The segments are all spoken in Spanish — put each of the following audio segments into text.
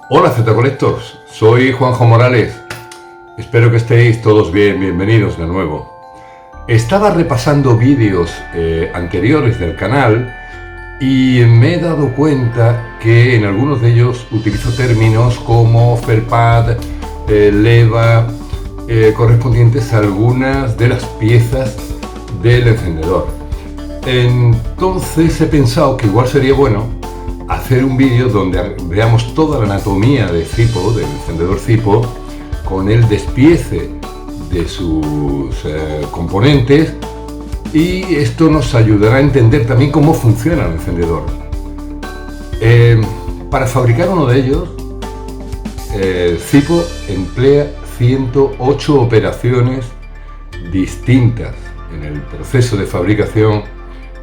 Hola Z-Conectors, soy Juanjo Morales. Espero que estéis todos bien, bienvenidos de nuevo. Estaba repasando vídeos anteriores del canal y me he dado cuenta que en algunos de ellos utilizo términos como felpad, leva, correspondientes a algunas de las piezas del encendedor. Entonces he pensado que igual sería bueno hacer un vídeo donde veamos toda la anatomía de Zipo, del encendedor Zipo, con el despiece de sus componentes, y esto nos ayudará a entender también cómo funciona el encendedor. Para fabricar uno de ellos, Zipo emplea 108 operaciones distintas en el proceso de fabricación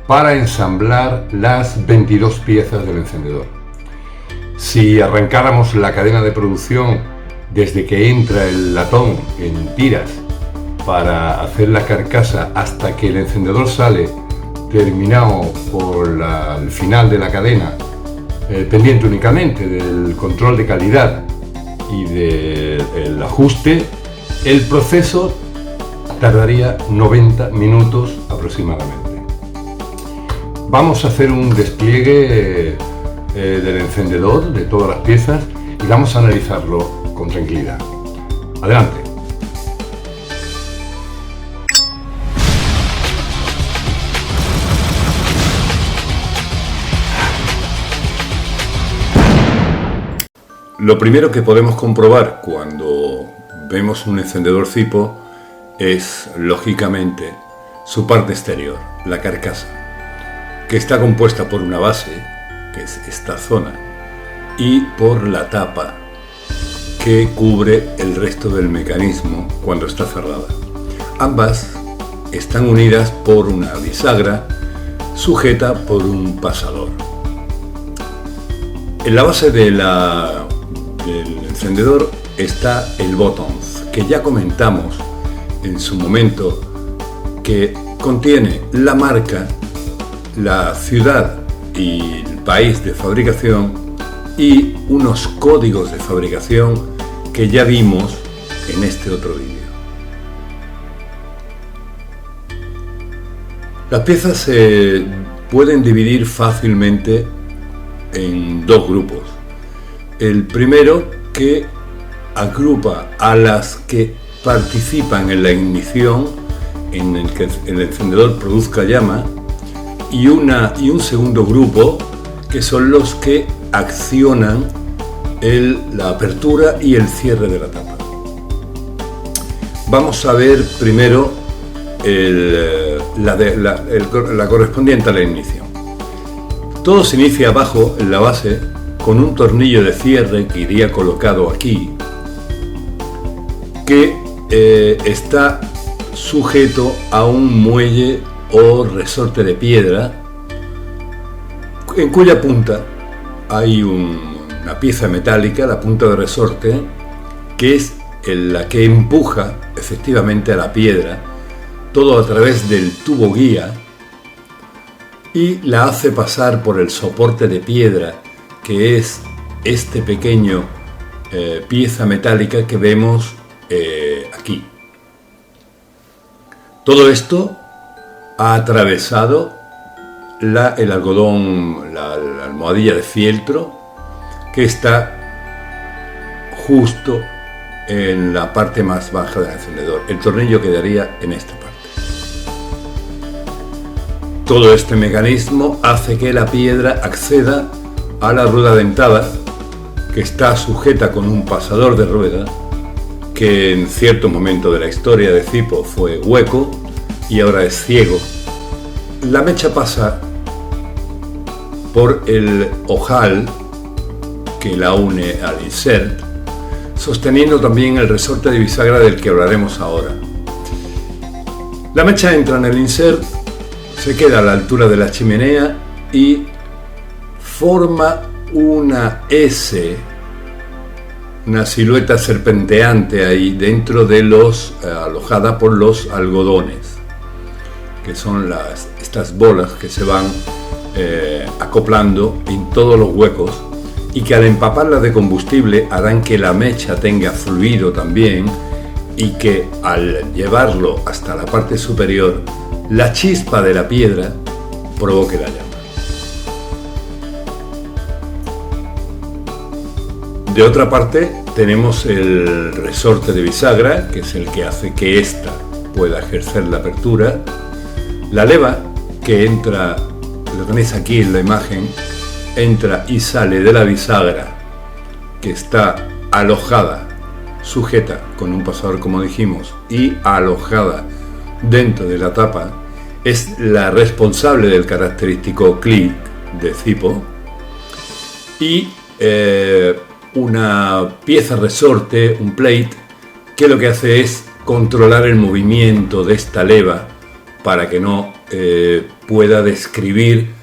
para ensamblar las 22 piezas del encendedor. Si arrancáramos la cadena de producción desde que entra el latón en tiras para hacer la carcasa hasta que el encendedor sale terminado por el final de la cadena, pendiente únicamente del control de calidad y del ajuste, el proceso tardaría 90 minutos aproximadamente. Vamos a hacer un despliegue del encendedor, de todas las piezas, y vamos a analizarlo con tranquilidad. Adelante. Lo primero que podemos comprobar cuando vemos un encendedor Zipo es, lógicamente, su parte exterior, la carcasa, que está compuesta por una base, que es esta zona, y por la tapa que cubre el resto del mecanismo cuando está cerrada. Ambas están unidas por una bisagra sujeta por un pasador. En la base del encendedor está el buttons, que ya comentamos en su momento, que contiene la marca, la ciudad y el país de fabricación y unos códigos de fabricación que ya vimos en este otro vídeo. Las piezas se pueden dividir fácilmente en dos grupos. El primero, que agrupa a las que participan en la ignición, en el que el encendedor produzca llama, y un segundo grupo, que son los que accionan la apertura y el cierre de la tapa. Vamos a ver primero la correspondiente a la ignición. Todo se inicia abajo en la base con un tornillo de cierre que iría colocado aquí, que está sujeto a un muelle o resorte de piedra, en cuya punta hay una pieza metálica, la punta de resorte, que es la que empuja efectivamente a la piedra, todo a través del tubo guía, y la hace pasar por el soporte de piedra, que es este pequeño pieza metálica que vemos aquí. Todo esto ha atravesado el algodón, la almohadilla de fieltro, que está justo en la parte más baja del encendedor. El tornillo quedaría en esta parte. Todo este mecanismo hace que la piedra acceda a la rueda dentada, que está sujeta con un pasador de rueda, que en cierto momento de la historia de Zipo fue hueco y ahora es ciego. La mecha pasa por el ojal que la une al insert, sosteniendo también el resorte de bisagra del que hablaremos ahora. La mecha entra en el insert, se queda a la altura de la chimenea y forma una S, una silueta serpenteante ahí dentro de alojada por los algodones, que son estas bolas que se van acoplando en todos los huecos y que al empaparla de combustible harán que la mecha tenga fluido también y que al llevarlo hasta la parte superior, la chispa de la piedra provoque la llama. De otra parte, tenemos el resorte de bisagra, que es el que hace que ésta pueda ejercer la apertura. La leva, que entra, lo tenéis aquí en la imagen, entra y sale de la bisagra, que está alojada, sujeta con un pasador, como dijimos, y alojada dentro de la tapa, es la responsable del característico clic de Zipo. Y una pieza resorte, un plate, que lo que hace es controlar el movimiento de esta leva para que no pueda describir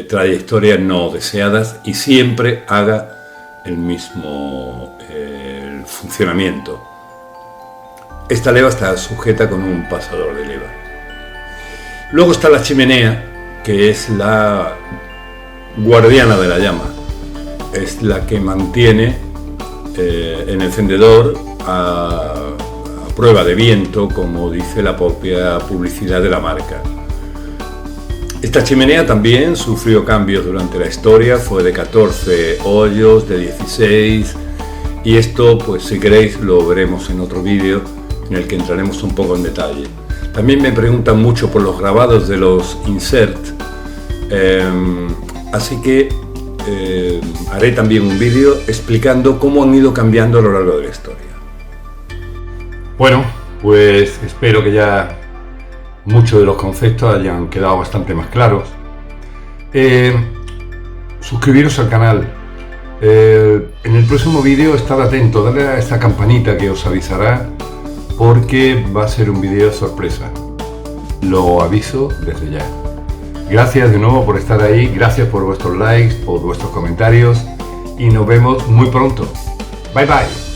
trayectorias no deseadas y siempre haga el mismo funcionamiento. Esta leva está sujeta con un pasador de leva. Luego está la chimenea, que es la guardiana de la llama. Es la que mantiene el encendedor a prueba de viento, como dice la propia publicidad de la marca. Esta chimenea también sufrió cambios durante la historia, fue de 14 hoyos, de 16, y esto, pues si queréis, lo veremos en otro vídeo en el que entraremos un poco en detalle. También me preguntan mucho por los grabados de los insert, así que haré también un vídeo explicando cómo han ido cambiando a lo largo de la historia. Bueno, pues espero que ya muchos de los conceptos hayan quedado bastante más claros. Suscribiros al canal. En el próximo vídeo estad atento, dale a esta campanita que os avisará, porque va a ser un vídeo sorpresa. Lo aviso desde ya. Gracias de nuevo por estar ahí, gracias por vuestros likes, por vuestros comentarios y nos vemos muy pronto. Bye bye.